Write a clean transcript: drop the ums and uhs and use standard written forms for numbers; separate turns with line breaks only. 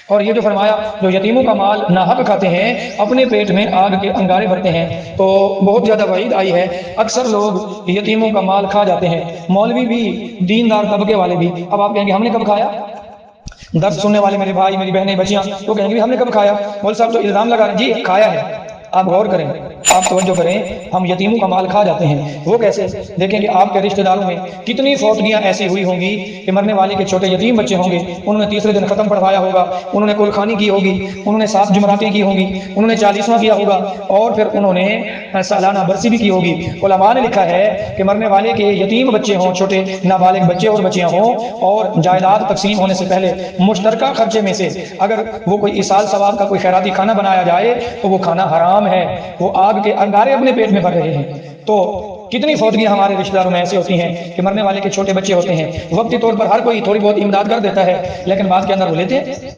और ये जो फरमाया, जो यतीमों का माल नाहक खाते हैं अपने पेट में आग के अंगारे भरते हैं, तो बहुत ज़्यादा वईद आई है। अक्सर लोग यतीमों का माल खा जाते हैं, मौलवी भी, दीनदार तबके वाले भी। अब आप कहेंगे हमने कब खाया? दर्द सुनने वाले मेरे भाई, मेरी बहनें, बच्चियां, वो कहेंगे हमने कब खाया? मौलवी साहब तो इल्ज़ाम लगा रहे हैं। जी खाया है। आप गौर करें, आप तवज्जो करें, हम यतीमों का माल खा जाते हैं। वो कैसे? देखेंगे आपके रिश्तेदारों में कितनी फौतगियां ऐसी हुई होंगी कि मरने वाले के छोटे यतीम बच्चे होंगे, उन्होंने तीसरे दिन खत्म पढ़वाया होगा, उन्होंने कुलखानी की होगी, उन्होंने 7 जुमरातें की होंगी, उन्होंने 40वां किया होगा, और फिर उन्होंने सालाना बरसी भी की होगी। उलमा ने लिखा है कि मरने वाले के यतीम बच्चे हों, छोटे नाबालिग बच्चे और बच्चियां हों, और जायदाद तकसीम होने से पहले मुश्तरका खर्चे में से अगर वो कोई इसाल सवाब का कोई खैराती खाना बनाया जाए तो वो खाना हराम है, वो आग के अंगारे अपने पेट में भर रहे हैं। तो कितनी फौतगियां हमारे रिश्तेदारों में ऐसी होती हैं कि मरने वाले के छोटे बच्चे होते हैं, वक्ती तौर पर हर कोई थोड़ी बहुत इमदाद कर देता है, लेकिन बाद के अंदर वो लेते हैं।